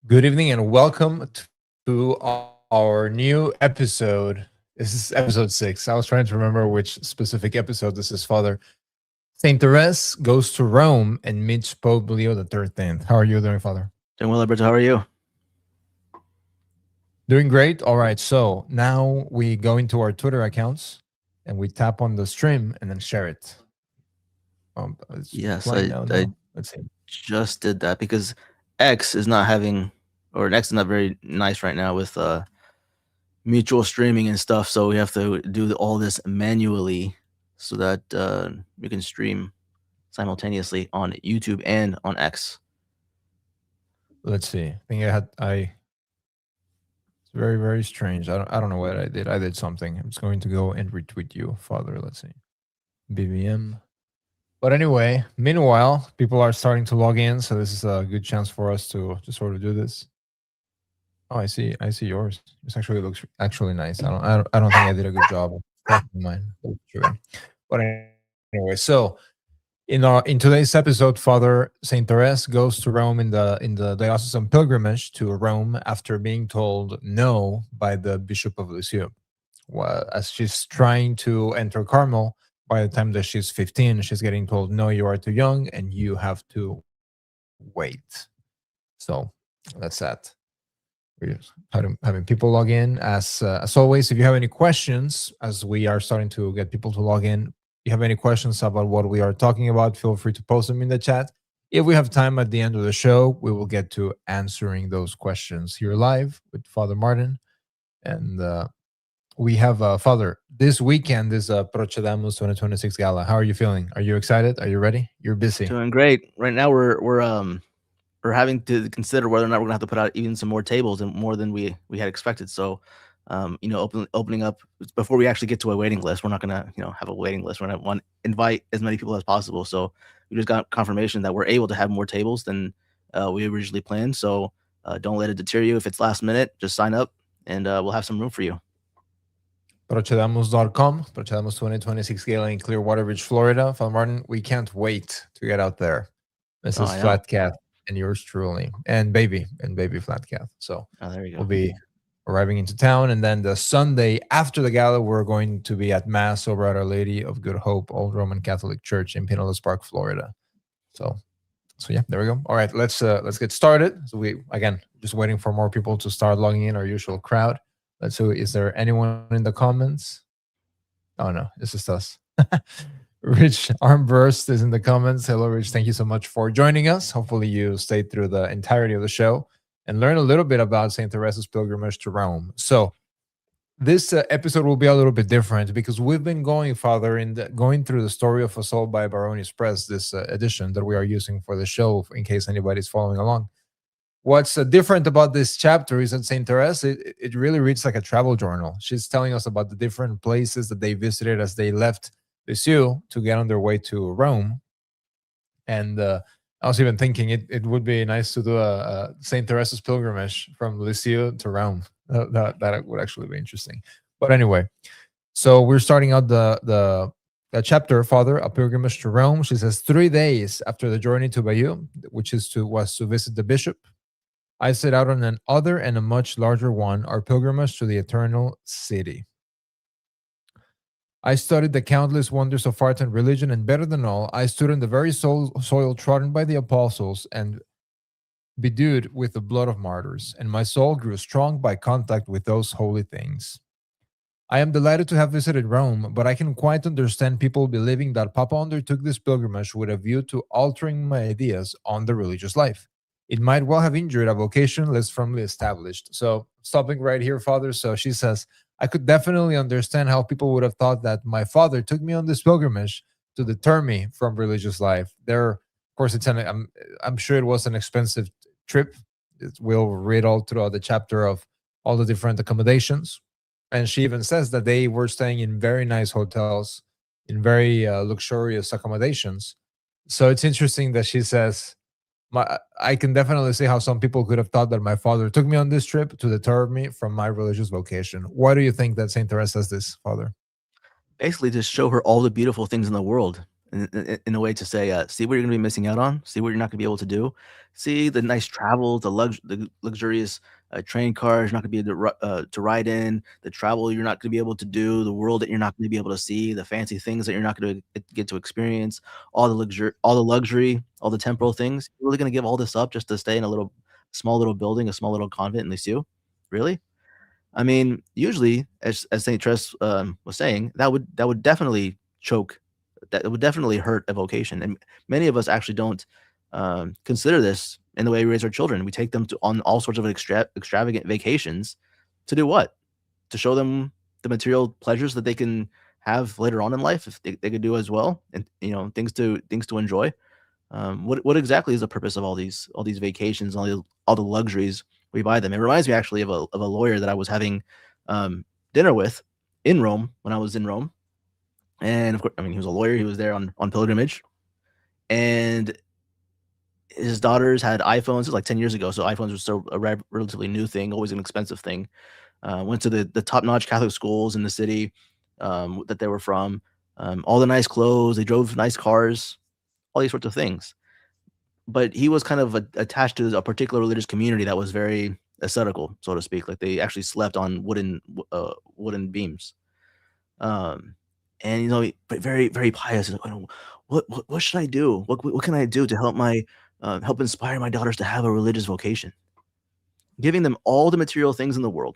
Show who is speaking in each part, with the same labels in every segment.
Speaker 1: Good evening and welcome to our new episode. This is episode 6. I was trying to remember which specific episode this is, Father. Saint Therese goes to Rome and meets Pope Leo the 13th. How are you doing, Father?
Speaker 2: Doing well, Alberto. How are you?
Speaker 1: Doing great. All right. So now we go into our Twitter accounts and we tap on the stream and then share it. It's
Speaker 2: Yes,
Speaker 1: flying
Speaker 2: I,
Speaker 1: now.
Speaker 2: I
Speaker 1: No, let's see.
Speaker 2: just did that because X is not having, or X is not very nice right now with mutual streaming and stuff. So we have to do all this manually so that we can stream simultaneously on YouTube and on X.
Speaker 1: Let's see. I think I it's very, very strange. I don't know what I did. I did something. I'm just going to go and retweet you, Father. Let's see. BBM. But anyway, meanwhile, people are starting to log in, so this is a good chance for us to sort of do this. Oh, I see yours. This actually looks actually nice. I don't think I did a good job of crafting mine. But anyway, so in today's episode, Father Saint Therese goes to Rome in the diocesan pilgrimage to Rome after being told no by the Bishop of Lisieux. Well, as she's trying to enter Carmel, by the time that she's 15, she's getting told, no, you are too young and you have to wait. So that's that. We're just having people log in. As always, if you have any questions, as we are starting to get people to log in, you have any questions about what we are talking about, feel free to post them in the chat. If we have time at the end of the show, we will get to answering those questions here live with Father Martin. And we have Father, this weekend is Procedamus 2026 Gala. How are you feeling? Are you excited? Are you ready? You're busy.
Speaker 2: Doing great. Right now we're having to consider whether or not we're gonna have to put out even some more tables and more than we had expected. So opening up before we actually get to a waiting list. We're not gonna, have a waiting list. We're gonna invite as many people as possible. So we just got confirmation that we're able to have more tables than we originally planned. So don't let it deter you. If it's last minute, just sign up and we'll have some room for you.
Speaker 1: Procedamus.com, Procedamus 2026 Gala in Clearwater Beach, Florida. Father Martin, we can't wait to get out there. This is Flat Cat and yours truly, and baby Flat Cat. So
Speaker 2: there you go.
Speaker 1: We'll be arriving into town, and then the Sunday after the gala, we're going to be at Mass over at Our Lady of Good Hope, Old Roman Catholic Church in Pinellas Park, Florida. So yeah, there we go. All right, let's get started. So we again just waiting for more people to start logging in, our usual crowd. Let's see, is there anyone in the comments? Oh no, it's just us. Rich Armburst is in the comments. Hello, Rich. Thank you so much for joining us. Hopefully you stayed through the entirety of the show and learn a little bit about St. Therese's pilgrimage to Rome. So this episode will be a little bit different because we've been going, Father, going through the story of Assault by Baronis Press, this edition that we are using for the show, in case anybody's following along. What's different about this chapter is that St. Therese, it really reads like a travel journal. She's telling us about the different places that they visited as they left Lisieux to get on their way to Rome. And I was even thinking it would be nice to do a St. Therese's pilgrimage from Lisieux to Rome. That would actually be interesting. But anyway, so we're starting out the chapter, Father, a pilgrimage to Rome. She says 3 days after the journey to Bayeux, which was to visit the bishop, I set out on an other and a much larger one, our pilgrimage to the eternal city. I studied the countless wonders of art and religion, and better than all, I stood on the very soil trodden by the apostles and bedewed with the blood of martyrs, and my soul grew strong by contact with those holy things. I am delighted to have visited Rome, but I can quite understand people believing that Papa undertook this pilgrimage with a view to altering my ideas on the religious life. It might well have injured a vocation less firmly established. So, stopping right here, Father. So she says, I could definitely understand how people would have thought that my father took me on this pilgrimage to deter me from religious life. Of course, I'm sure it was an expensive trip. We'll read all throughout the chapter of all the different accommodations. And she even says that they were staying in very nice hotels, in very luxurious accommodations. So it's interesting that she says, I can definitely see how some people could have thought that my father took me on this trip to deter me from my religious vocation. Why do you think that St. Therese says this, Father?
Speaker 2: Basically, just show her all the beautiful things in the world in a way to say, see what you're going to be missing out on, see what you're not going to be able to do, see the nice travel, the luxurious train cars you're not going to be able to ride in, the travel you're not going to be able to do, the world that you're not going to be able to see, the fancy things that you're not going to get to experience, all the luxury, all the temporal things. You're really going to give all this up just to stay in a little small little building, a small little convent in Lisieux? Really? I mean, usually, as Saint Therese was saying, that would definitely choke, that would definitely hurt a vocation, and many of us actually don't consider this in the way we raise our children. We take them to on all sorts of extravagant vacations to do what? To show them the material pleasures that they can have later on in life if they could do as well, and things to enjoy. What exactly is the purpose of all these vacations, all the luxuries we buy them? It reminds me actually of a lawyer that I was having dinner with in Rome when I was in Rome, and of course, I mean, he was a lawyer. He was there on pilgrimage, and his daughters had iPhones. It was like 10 years ago, so iPhones were still a relatively new thing, always an expensive thing. Went to the top notch Catholic schools in the city that they were from. All the nice clothes. They drove nice cars. All these sorts of things. But he was kind of attached to a particular religious community that was very ascetical, so to speak. Like they actually slept on wooden beams, um, and but very very pious. He's like, "Oh, what should I do? What can I do to help inspire my daughters to have a religious vocation?" Giving them all the material things in the world,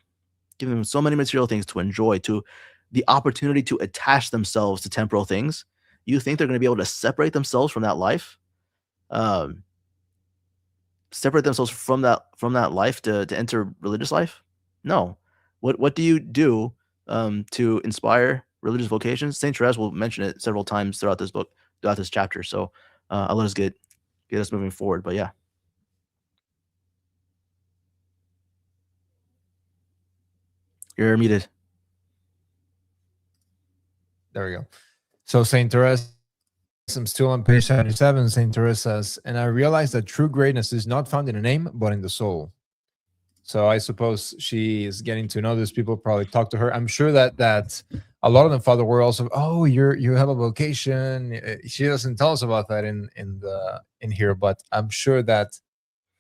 Speaker 2: giving them so many material things to enjoy, to the opportunity to attach themselves to temporal things. You think they're going to be able to separate themselves from that life? Um, Separate themselves from that life to enter religious life? No. What do you do to inspire religious vocations? Saint Therese will mention it several times throughout this book, throughout this chapter. So I'll let us get us moving forward. But yeah, you're muted.
Speaker 1: There we go. So Saint Therese, I'm still on page 77. Saint Therese says, and I realized that true greatness is not found in a name, but in the soul. So I suppose she is getting to know these people, probably talk to her. I'm sure that a lot of them, Father, were also, oh, you have a vocation. She doesn't tell us about that in here, but I'm sure that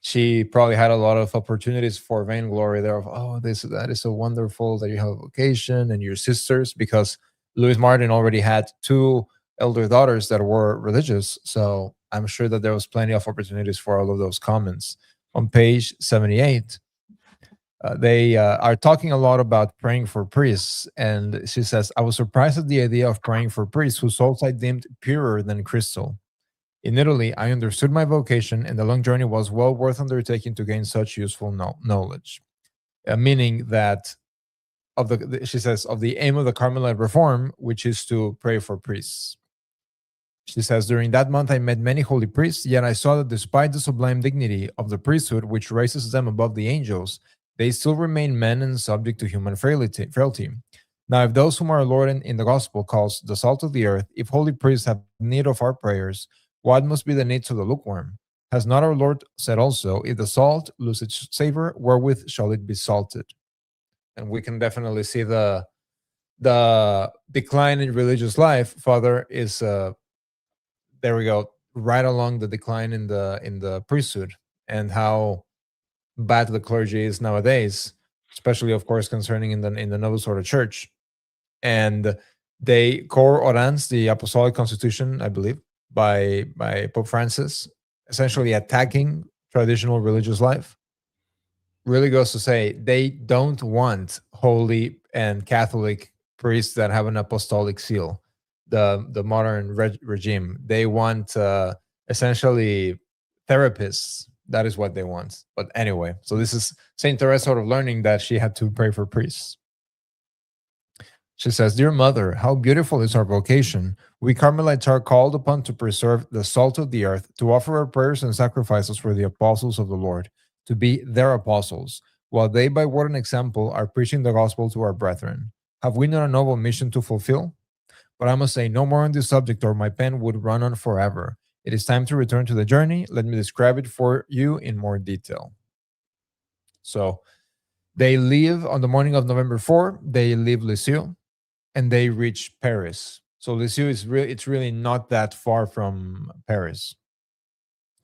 Speaker 1: she probably had a lot of opportunities for vainglory there of, oh, that is so wonderful that you have a vocation, and your sisters, because Louis Martin already had two elder daughters that were religious. So I'm sure that there was plenty of opportunities for all of those comments. On page 78, they are talking a lot about praying for priests. And she says, I was surprised at the idea of praying for priests whose souls I deemed purer than crystal. In Italy, I understood my vocation, and the long journey was well worth undertaking to gain such useful knowledge. Meaning that she says, of the aim of the Carmelite reform, which is to pray for priests. She says, during that month I met many holy priests, yet I saw that despite the sublime dignity of the priesthood, which raises them above the angels, they still remain men and subject to human frailty. Now, if those whom our Lord in the gospel calls the salt of the earth, if holy priests have need of our prayers, what must be the needs of the lukewarm? Has not our Lord said also, if the salt lose its savor, wherewith shall it be salted? And we can definitely see the decline in religious life, Father, is there we go, right along the decline in the priesthood, and how bad the clergy is nowadays, especially of course concerning in the Novus Ordo Church. And they Cor Orans, the Apostolic Constitution, I believe, by Pope Francis, essentially attacking traditional religious life, really goes to say they don't want holy and Catholic priests that have an apostolic seal. The modern regime, they want essentially therapists. That is what they want. But anyway, so this is Saint Therese sort of learning that she had to pray for priests. She says, Dear Mother, how beautiful is our vocation. We Carmelites are called upon to preserve the salt of the earth, to offer our prayers and sacrifices for the apostles of the Lord, to be their apostles, while they by word and example are preaching the gospel to our brethren. Have we not a noble mission to fulfill? But I must say no more on this subject, or my pen would run on forever. It is time to return to the journey. Let me describe it for you in more detail. So they leave on the morning of November 4, they leave Lisieux, and they reach Paris. So Lisieux is really, it's really not that far from Paris.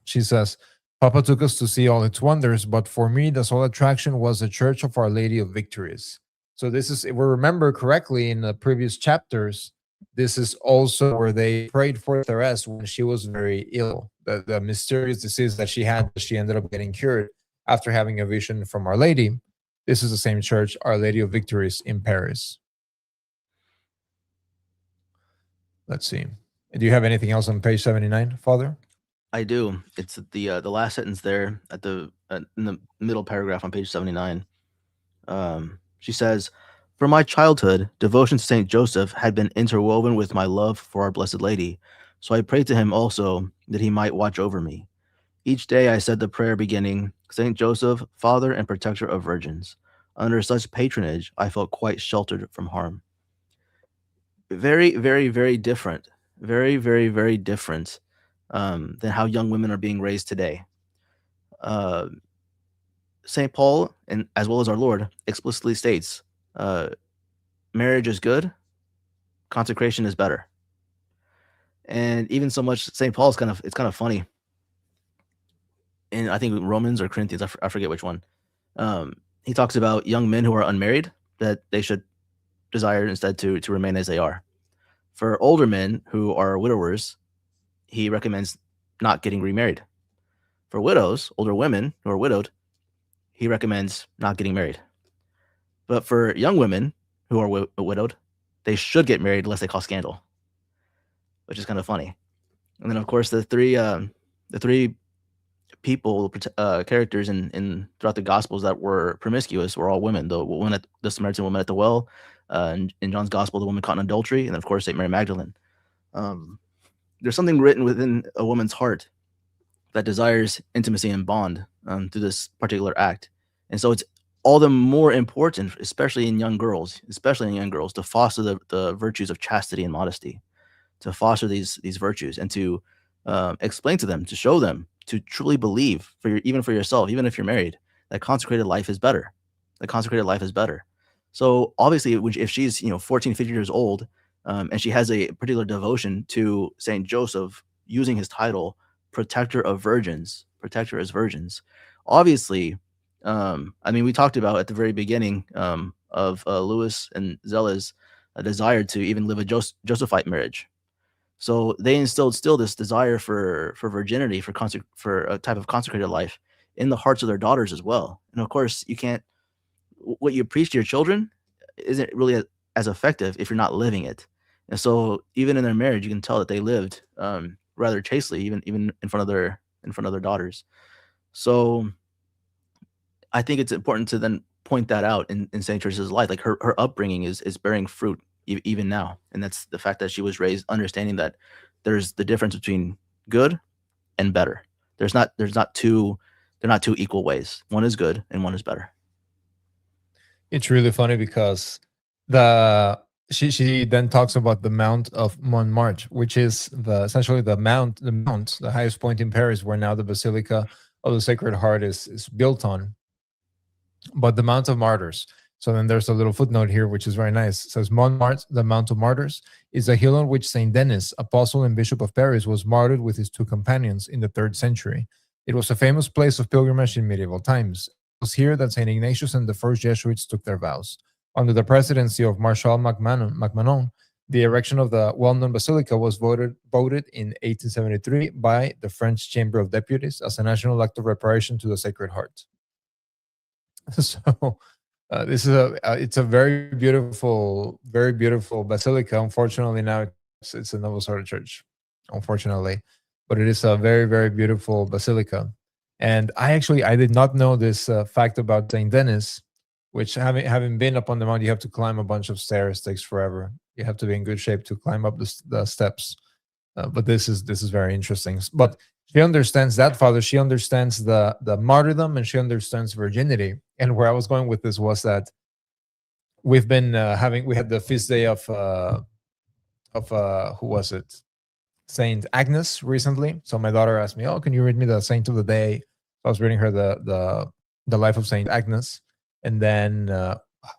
Speaker 1: She says, Papa took us to see all its wonders, but for me, the sole attraction was the Church of Our Lady of Victories. So this is, if we remember correctly in the previous chapters, this is also where they prayed for Therese when she was very ill. The mysterious disease that she had, she ended up getting cured after having a vision from Our Lady. This is the same church, Our Lady of Victories in Paris. Let's see. Do you have anything else on page 79, Father?
Speaker 2: I do. It's the last sentence there at in the middle paragraph on page 79. She says, "For my childhood, devotion to Saint Joseph had been interwoven with my love for Our Blessed Lady, so I prayed to him also that he might watch over me. Each day I said the prayer beginning, Saint Joseph, Father and Protector of Virgins. Under such patronage, I felt quite sheltered from harm." Very, very, very different. Very, very, very different than how young women are being raised today. St. Paul, and as well as our Lord, explicitly states, marriage is good, consecration is better. And even so much, St. Paul's it's kind of funny. And I think Romans or Corinthians, I forget which one. He talks about young men who are unmarried, that they should desire instead to remain as they are. For older men who are widowers, he recommends not getting remarried. For widows, older women who are widowed, he recommends not getting married. But for young women who are widowed, they should get married unless they cause scandal, which is kind of funny. And then, of course, the three people, characters in throughout the Gospels that were promiscuous were all women. The Samaritan woman at the well, in John's Gospel, the woman caught in adultery, and then, of course, St. Mary Magdalene. There's something written within a woman's heart that desires intimacy and bond through this particular act. And so it's all the more important, especially in young girls, to foster the virtues of chastity and modesty, to foster these virtues and to explain to them, to show them, to truly believe even for yourself, even if you're married, that consecrated life is better. So obviously, if she's 14, 15 years old, and she has a particular devotion to Saint Joseph, using his title, Protector of Virgins, protector as virgins. Obviously, we talked about at the very beginning of Louis and Zella's desire to even live a Josephite marriage. So they instilled still this desire for virginity, for a type of consecrated life in the hearts of their daughters as well. And of course, what you preach to your children isn't really as effective if you're not living it. And so even in their marriage, you can tell that they lived rather chastely, even in front of their daughters. So I think it's important to then point that out in St. Teresa's life. Like her upbringing is bearing fruit even now. And that's the fact that she was raised understanding that there's the difference between good and better. They're not two equal ways. One is good and one is better.
Speaker 1: It's really funny because she then talks about the Mount of Montmartre, which is essentially the mount, the highest point in Paris, where now the Basilica of the Sacred Heart is built on. But the Mount of Martyrs. So then there's a little footnote here, which is very nice. It says, Montmartre, the Mount of Martyrs, is a hill on which Saint Denis, apostle and bishop of Paris, was martyred with his 2 companions in the 3rd century. It was a famous place of pilgrimage in medieval times. It was here that Saint Ignatius and the first Jesuits took their vows. Under the presidency of Marshal MacMahon, the erection of the well-known basilica was voted in 1873 by the French Chamber of Deputies as a national act of reparation to the Sacred Heart. So this is it's a very beautiful basilica. Unfortunately, now it's a Novus Ordo church, unfortunately, but it is a very, very beautiful basilica. And I did not know this fact about Saint Denis, which having been up on the mount, you have to climb a bunch of stairs. Takes forever. You have to be in good shape to climb up the steps. But this is very interesting. But she understands that, Father. She understands the martyrdom, and she understands virginity. And where I was going with this was that we've been we had the feast day of who was it? Saint Agnes recently. So my daughter asked me, "Oh, can you read me the saint of the day?" I was reading her the life of Saint Agnes, and then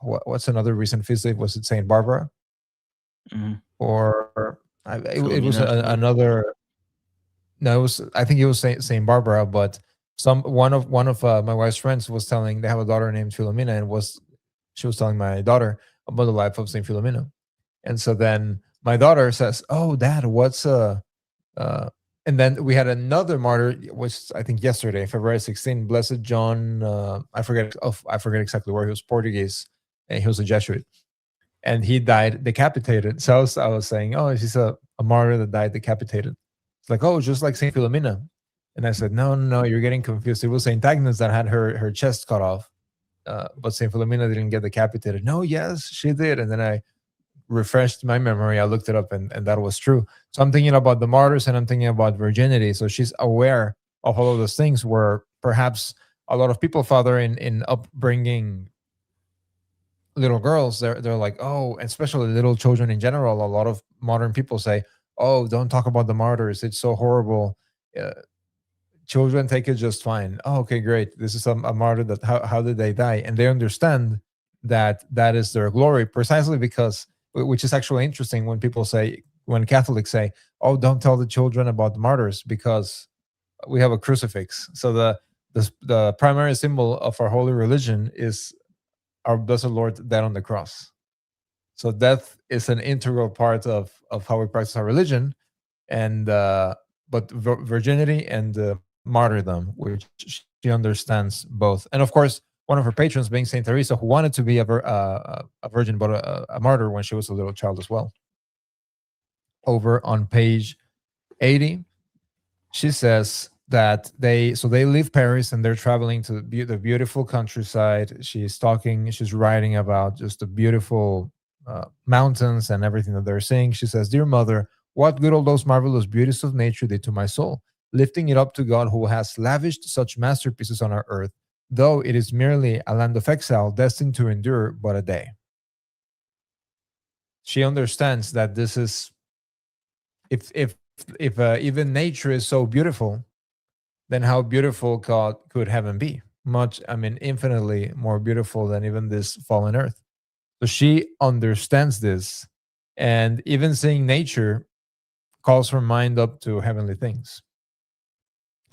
Speaker 1: what's another recent feast day? Was it Saint Barbara?
Speaker 2: Mhm.
Speaker 1: or it was
Speaker 2: Philomena or something.
Speaker 1: another. No, it was, I think it was Saint Barbara, but one of my wife's friends was telling, they have a daughter named Philomena, and was she was telling my daughter about the life of Saint Philomena. And so then my daughter says, "Oh, Dad, what's uh?" And then we had another martyr, which I think yesterday, February 16, Blessed John. I forget exactly where he was, Portuguese, and he was a Jesuit, and he died decapitated. So I was saying, "Oh, he's a martyr that died decapitated." It's like, "Oh, just like Saint Philomena." And I said, "No, no, no, you're getting confused. It was Saint Agnes that had her chest cut off, but Saint Philomena didn't get decapitated." No, yes, she did. And then I refreshed my memory. I looked it up, and that was true. So I'm thinking about the martyrs, and I'm thinking about virginity. So she's aware of all of those things, where perhaps a lot of people, Father, in upbringing little girls, they're like, oh, especially little children in general. A lot of modern people say, "Oh, don't talk about the martyrs. It's so horrible." Uh, Children take it just fine. Oh, okay, great. This is a martyr. That how did they die? And they understand that that is their glory, precisely because, which is actually interesting when people say, when Catholics say, "Oh, don't tell the children about the martyrs," because we have a crucifix. So the primary symbol of our holy religion is our blessed Lord dead on the cross. So death is an integral part of how we practice our religion, and but virginity and martyrdom, which she understands both. And of course, one of her patrons being Saint Teresa, who wanted to be a virgin but a martyr when she was a little child as well. Over on page 80, she says that they leave Paris and they're traveling to the beautiful countryside. She's writing about just the beautiful mountains and everything that they're seeing. She says, "Dear mother, what good all those marvelous beauties of nature did to my soul, lifting it up to God who has lavished such masterpieces on our earth, though it is merely a land of exile destined to endure but a day." She understands that this is, if even nature is so beautiful, then how beautiful could heaven be? Much, I mean, infinitely more beautiful than even this fallen earth. So she understands this, and even seeing nature calls her mind up to heavenly things.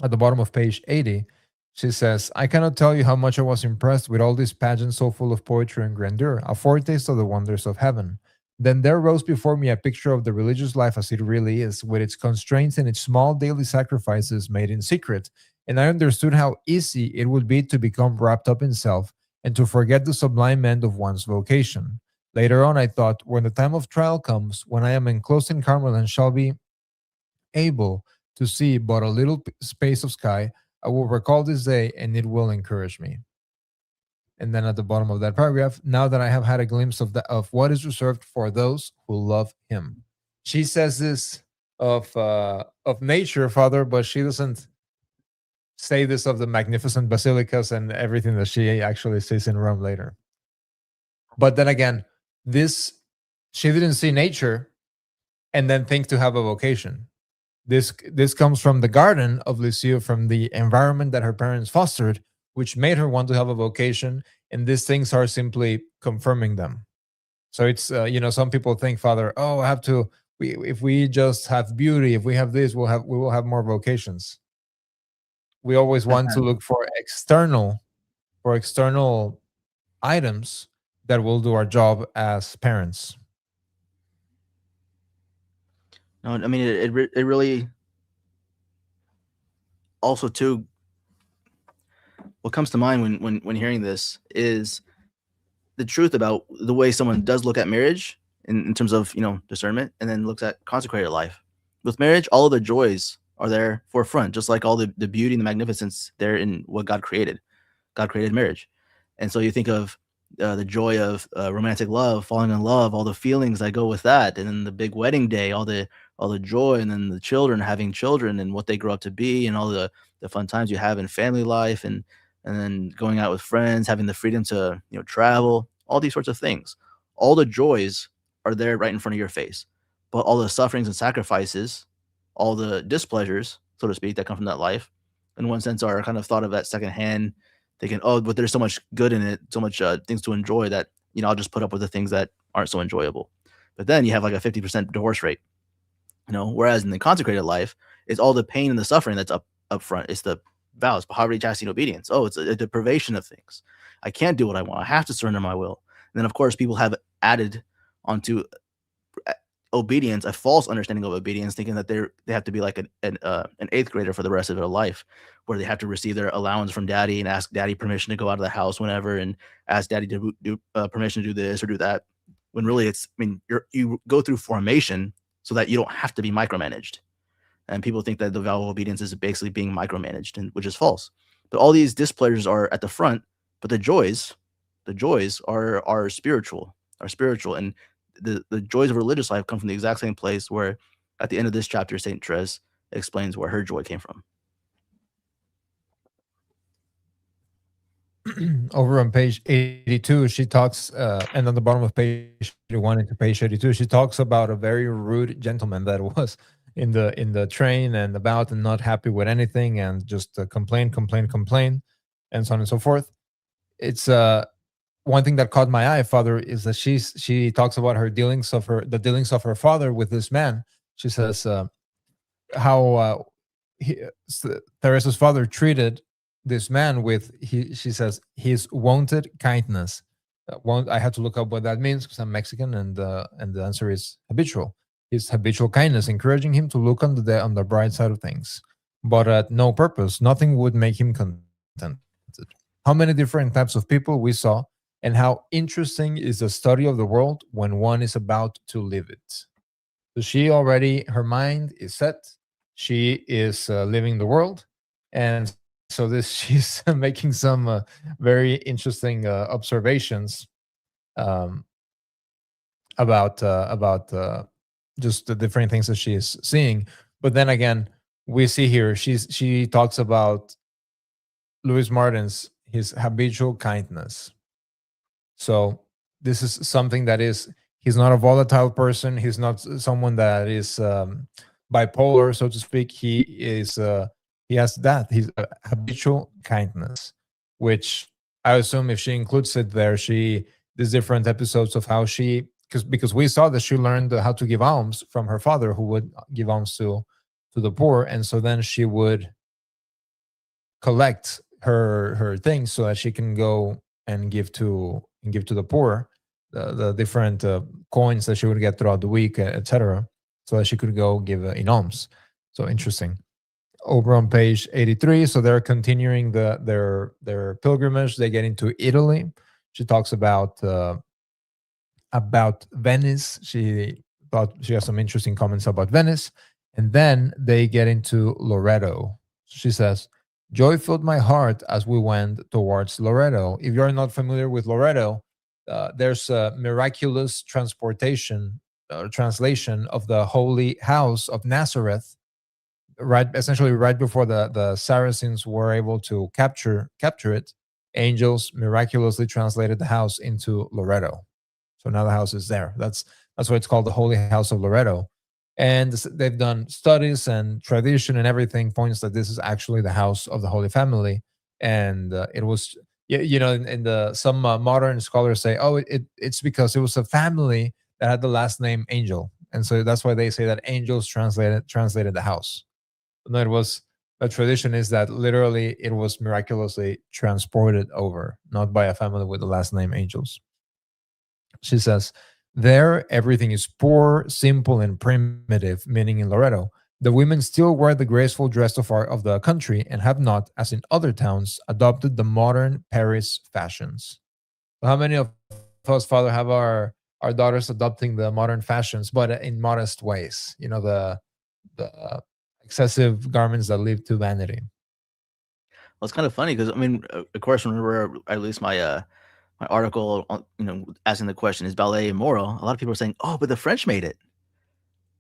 Speaker 1: At the bottom of page 80, she says, "I cannot tell you how much I was impressed with all these pageants so full of poetry and grandeur, a foretaste of the wonders of heaven. Then there rose before me a picture of the religious life as it really is, with its constraints and its small daily sacrifices made in secret, and I understood how easy it would be to become wrapped up in self and to forget the sublime end of one's vocation. Later on, I thought, when the time of trial comes, when I am enclosed in Carmel and shall be able to see but a little space of sky, I will recall this day and it will encourage me." And then at the bottom of that paragraph, "Now that I have had a glimpse of what is reserved for those who love him." She says this of nature, Father, but she doesn't say this of the magnificent basilicas and everything that she actually sees in Rome later. But then again, this she didn't see nature and then think to have a vocation. This comes from the garden of Lucio, from the environment that her parents fostered, which made her want to have a vocation, and these things are simply confirming them. So it's some people think, Father, oh, I have to. If we just have beauty, if we have this, we will have more vocations. We always want to look for external items that will do our job as parents.
Speaker 2: No, I mean it really also too. What comes to mind when hearing this is the truth about the way someone does look at marriage in terms of discernment, and then looks at consecrated life. With marriage, all of the joys are there forefront, just like all the beauty and the magnificence there in what God created. God created marriage. And so you think of the joy of romantic love, falling in love, all the feelings that go with that, and then the big wedding day, all the joy, and then the children having children and what they grow up to be, and all the fun times you have in family life, and then going out with friends, having the freedom to travel, all these sorts of things. All the joys are there right in front of your face, but all the sufferings and sacrifices, all the displeasures, so to speak, that come from that life, in one sense, are kind of thought of at secondhand, thinking, oh, but there's so much good in it, so much things to enjoy that I'll just put up with the things that aren't so enjoyable. But then you have like a 50% divorce rate, whereas in the consecrated life, it's all the pain and the suffering that's up front. It's the vows, poverty, chastity, and obedience. Oh, it's a deprivation of things. I can't do what I want. I have to surrender my will. And then, of course, people have added onto obedience a false understanding of obedience, thinking that they have to be like an 8th grader for the rest of their life, where they have to receive their allowance from daddy and ask daddy permission to go out of the house whenever, and ask daddy to do permission to do this or do that. When really you go through formation so that you don't have to be micromanaged. And people think that the vow of obedience is basically being micromanaged, which is false. But all these displeasures are at the front, but the joys are spiritual, and the joys of religious life come from the exact same place where at the end of this chapter, St. Therese explains where her joy came from.
Speaker 1: Over on page 82, she talks, and on the bottom of page 81 into page 82, she talks about a very rude gentleman that was in the train and about and not happy with anything and just complain, and so on and so forth. It's one thing that caught my eye, Father, is that she talks about the dealings of her father with this man. She says how Teresa's father treated this man with, she says, his wonted kindness. I had to look up what that means because I'm Mexican, and the answer is habitual. His habitual kindness, encouraging him to look on the bright side of things, but at no purpose. Nothing would make him contented. How many different types of people we saw, and how interesting is the study of the world when one is about to live it. So her mind is set. She is living the world, and so she's making some very interesting observations about just the different things that she is seeing. But then again, we see here she talks about Louis Martin's his habitual kindness. So this is something that he's not a volatile person. He's not someone that is bipolar, so to speak. He has that. He's a habitual kindness, which I assume if she includes it there, these different episodes of how because we saw that she learned how to give alms from her father, who would give alms to the poor, and so then she would collect her things so that she can go and give to the poor, the different coins that she would get throughout the week, etc., so that she could go give in alms. So interesting. Over on page 83, so they're continuing their pilgrimage. They get into Italy. She talks about Venice. She thought she has some interesting comments about Venice, and then they get into Loreto. She says, "Joy filled my heart as we went towards Loreto." If you're not familiar with Loreto, there's a miraculous translation of the Holy House of Nazareth, essentially right before the Saracens were able to capture it. Angels miraculously translated the house into Loreto. So now the house is there. That's why it's called the Holy House of Loreto. And they've done studies, and tradition and everything points that this is actually the house of the Holy Family. And it was, some modern scholars say, oh, it's because it was a family that had the last name Angel. And so that's why they say that angels translated the house. No, the tradition is that literally it was miraculously transported over, not by a family with the last name Angels. She says, there everything is poor, simple, and primitive, meaning in Loreto. The women still wear the graceful dress of the country and have not, as in other towns, adopted the modern Paris fashions. So how many of us, Father, have our daughters adopting the modern fashions, but in modest ways? The excessive garments that lead to vanity.
Speaker 2: Well, it's kind of funny because of course, whenever I released my article, asking the question, is ballet immoral? A lot of people are saying, "Oh, but the French made it."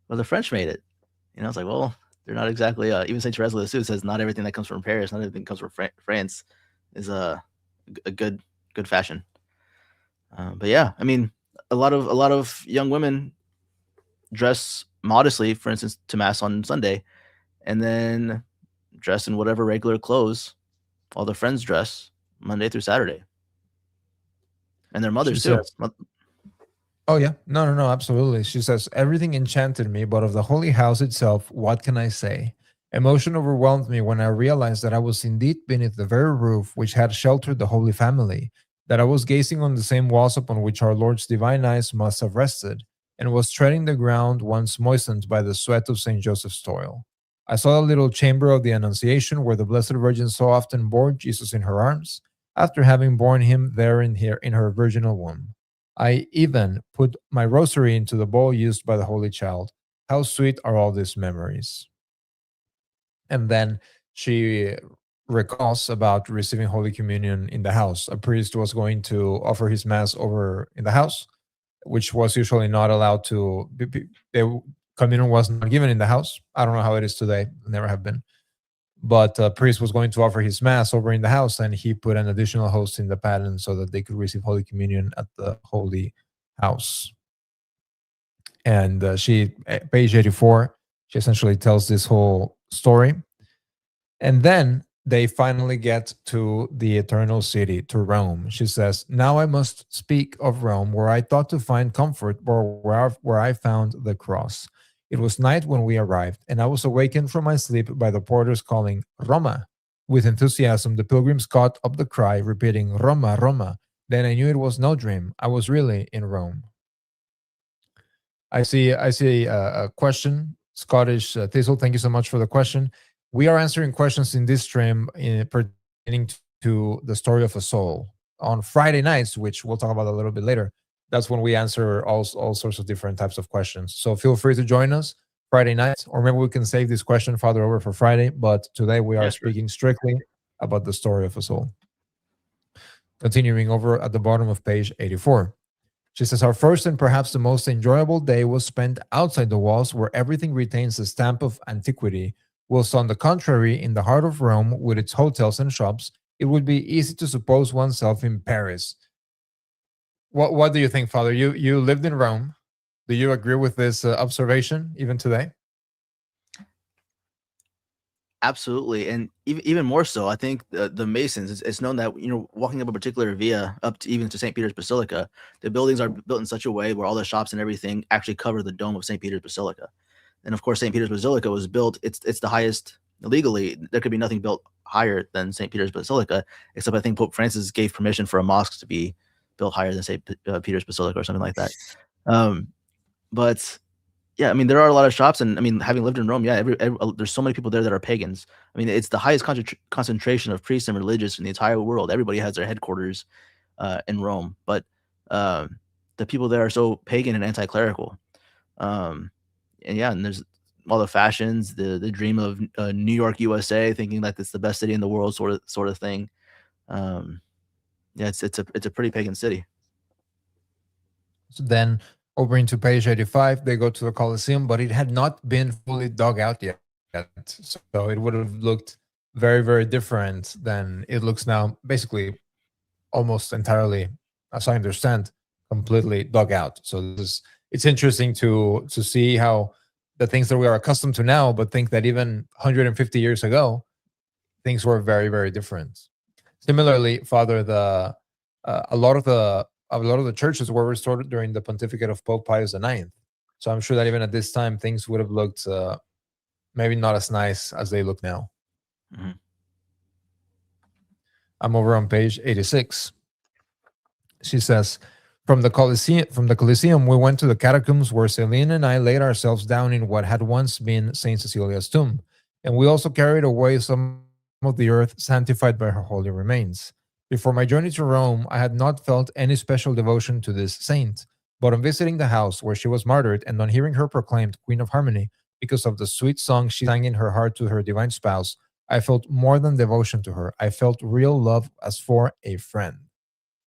Speaker 2: Well, the French made it. It's like, well, they're not exactly. Even Saint Therese of Lisieux says not everything that comes from Paris, not everything that comes from France, is a good fashion. But yeah, a lot of young women dress modestly, for instance, to mass on Sunday, and then dress in whatever regular clothes all their friends dress Monday through Saturday, and their mothers too.
Speaker 1: Oh yeah, no, no, no, absolutely. She says everything enchanted me, but of the holy house itself, what can I say? Emotion overwhelmed me when I realized that I was indeed beneath the very roof which had sheltered the Holy Family, that I was gazing on the same walls upon which our Lord's divine eyes must have rested, and was treading the ground once moistened by the sweat of Saint Joseph's toil. I saw the little chamber of the Annunciation where the Blessed Virgin so often bore Jesus in her arms, after having borne him there in her virginal womb. I even put my rosary into the bowl used by the Holy Child. How sweet are all these memories. And then she recalls about receiving Holy Communion in the house. A priest was going to offer his Mass over in the house, which was usually not allowed to. Communion was not given in the house. I don't know how it is today, never have been. But a priest was going to offer his Mass over in the house, and he put an additional host in the paten so that they could receive Holy Communion at the Holy House. And page 84, she essentially tells this whole story. And then they finally get to the eternal city, to Rome. She says, now I must speak of Rome, where I thought to find comfort, or where I found the cross. It was night when we arrived, and I was awakened from my sleep by the porters calling, Roma. With enthusiasm, the pilgrims caught up the cry, repeating, Roma, Roma. Then I knew it was no dream. I was really in Rome. I see a question. Scottish Thistle, thank you so much for the question. We are answering questions in this stream pertaining to the story of a soul. On Friday nights, which we'll talk about a little bit later, that's when we answer all sorts of different types of questions. So feel free to join us Friday nights, or maybe we can save this question farther over for Friday. But today we are speaking strictly about the story of a soul. Continuing over at the bottom of page 84. She says, our first and perhaps the most enjoyable day was spent outside the walls where everything retains the stamp of antiquity, whilst on the contrary, in the heart of Rome, with its hotels and shops, it would be easy to suppose oneself in Paris. What do you think, Father? You lived in Rome. Do you agree with this observation even today?
Speaker 2: Absolutely, and even more so, I think the Masons. It's known that walking up a particular via up to even to St. Peter's Basilica, the buildings are built in such a way where all the shops and everything actually cover the dome of St. Peter's Basilica. And of course, St. Peter's Basilica was built. It's the highest legally. There could be nothing built higher than St. Peter's Basilica, except I think Pope Francis gave permission for a mosque to be built higher than St. Peter's Basilica or something like that. But yeah, I mean, there are a lot of shops, and I mean, having lived in Rome, yeah, there's so many people there that are pagans. I mean, it's the highest concentration of priests and religious in the entire world. Everybody has their headquarters in Rome, but the people there are so pagan and anti-clerical. And yeah, and there's all the fashions, the dream of New York, USA, thinking that it's the best city in the world, sort of thing. Yeah, it's a pretty pagan city.
Speaker 1: So then over into page 85, they go to the Colosseum, but it had not been fully dug out yet. So it would have looked very, very different than it looks now. Basically, almost entirely, as I understand, completely dug out. So it's interesting to see how the things that we are accustomed to now, but think that even 150 years ago, things were very, very different. Similarly, Father, a lot of the churches were restored during the pontificate of Pope Pius IX. So I'm sure that even at this time, things would have looked maybe not as nice as they look now.
Speaker 2: Mm-hmm.
Speaker 1: I'm over on page 86. She says, from the Colosseum, we went to the catacombs where Celine and I laid ourselves down in what had once been Saint Cecilia's tomb, and we also carried away some of the earth sanctified by her holy remains. Before my journey to Rome, I had not felt any special devotion to this saint, but on visiting the house where she was martyred and on hearing her proclaimed Queen of Harmony because of the sweet song she sang in her heart to her divine spouse, I felt more than devotion to her. I felt real love as for a friend.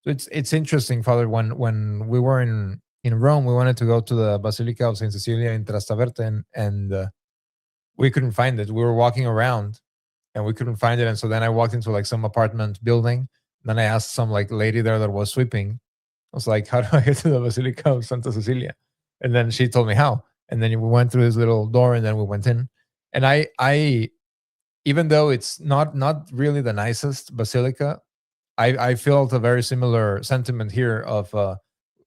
Speaker 1: So it's interesting, Father. When we were in Rome, we wanted to go to the Basilica of Saint Cecilia in Trastevere, and we couldn't find it. We were walking around, and we couldn't find it. And so then I walked into like some apartment building. Then I asked some like lady there that was sweeping. I was like, "How do I get to the Basilica of Santa Cecilia?" And then she told me how. And then we went through this little door, and then we went in. And I even though it's not really the nicest basilica, I felt a very similar sentiment here of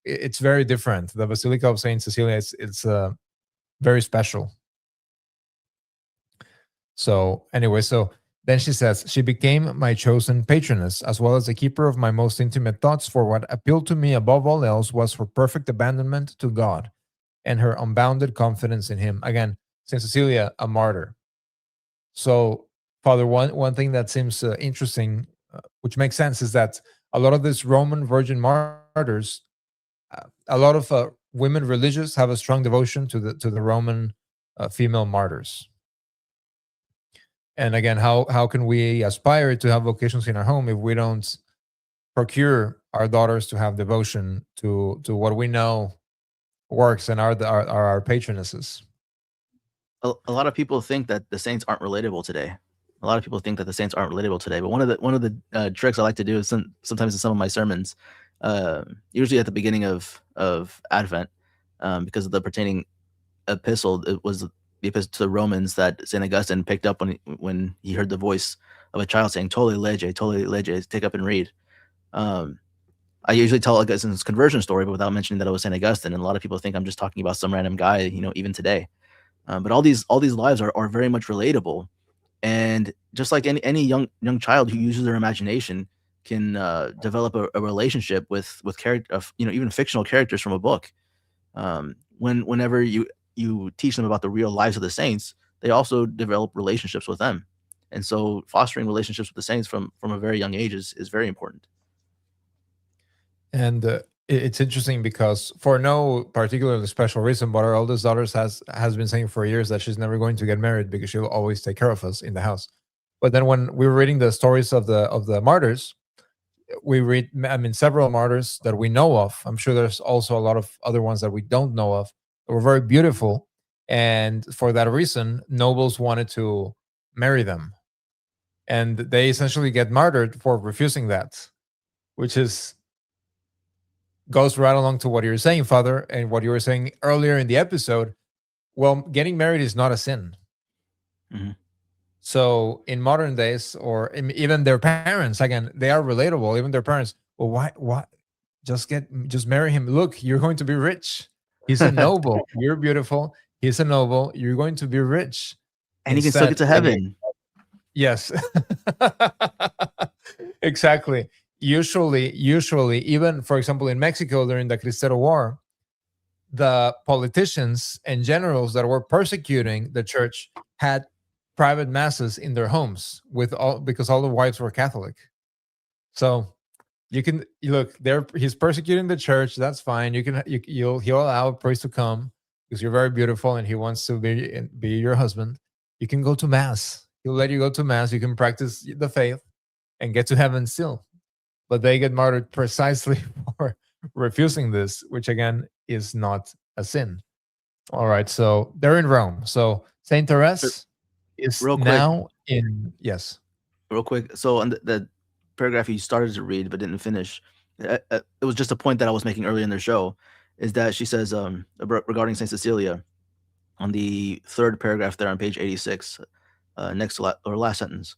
Speaker 1: it's very different. The Basilica of Saint Cecilia, it's very special. So anyway, so then she says, she became my chosen patroness, as well as the keeper of my most intimate thoughts, for what appealed to me above all else was her perfect abandonment to God and her unbounded confidence in him. Again, Saint Cecilia, a martyr. So, Father, one thing that seems interesting, which makes sense, is that a lot of these Roman virgin martyrs, a lot of women religious have a strong devotion to the Roman female martyrs. And again, how can we aspire to have vocations in our home if we don't procure our daughters to have devotion to what we know works and are our patronesses?
Speaker 2: A lot of people think that the saints aren't relatable today. A lot of people think that the saints aren't relatable today. But one of the tricks I like to do is sometimes in some of my sermons, usually at the beginning of Advent, because of the pertaining epistle, it was the epistle to the Romans that Saint Augustine picked up when he heard the voice of a child saying "Tole lege," take up and read. I usually tell Augustine's conversion story, but without mentioning that it was Saint Augustine. And a lot of people think I'm just talking about some random guy, even today. But all these lives are very much relatable, and just like any young child who uses their imagination can develop a relationship with character, even fictional characters from a book. Whenever you teach them about the real lives of the saints, they also develop relationships with them, and so fostering relationships with the saints from a very young age is very important.
Speaker 1: And it's interesting because for no particularly special reason, but our oldest daughter has been saying for years that she's never going to get married because she'll always take care of us in the house. But then when we were reading the stories of the martyrs, we read, I mean, several martyrs that we know of. I'm sure there's also a lot of other ones that we don't know of that were very beautiful, and for that reason, nobles wanted to marry them, and they essentially get martyred for refusing that, which is goes right along to what you're saying, Father, and what you were saying earlier in the episode. Well, getting married is not a sin.
Speaker 2: Mm-hmm.
Speaker 1: So in modern days, or even their parents, again, they are relatable. Even their parents, well, why? Just marry him. Look, you're going to be rich. He's a noble. You're beautiful. He's a noble. You're going to be rich.
Speaker 2: And you can still get to heaven.
Speaker 1: Yes. Exactly. Usually, even for example, in Mexico during the Cristero War, the politicians and generals that were persecuting the church had private masses in their homes because all the wives were Catholic. So you can look there. He's persecuting the church. That's fine. He'll allow a priest to come because you're very beautiful and he wants to be your husband. You can go to mass. He'll let you go to mass. You can practice the faith and get to heaven still. But they get martyred precisely for refusing this, which again is not a sin. All right, so they're in Rome. So Saint Therese is now in, yes.
Speaker 2: Real quick. So on the paragraph you started to read but didn't finish, it was just a point that I was making earlier in their show, is that she says regarding Saint Cecilia on the third paragraph there on page 86, next to last sentence,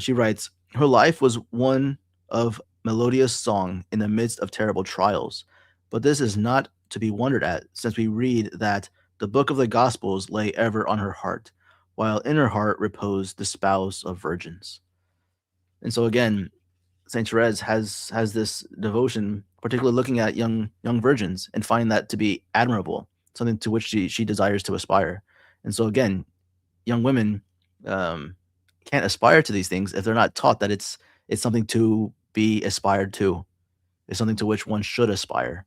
Speaker 2: she writes, her life was one of melodious song in the midst of terrible trials, but this is not to be wondered at, since we read that the book of the Gospels lay ever on her heart, while in her heart reposed the spouse of virgins. And so again, Saint Therese has this devotion, particularly looking at young virgins and finding that to be admirable, something to which she desires to aspire. And so again, young women can't aspire to these things if they're not taught that it's something to be aspired to. It's something to which one should aspire,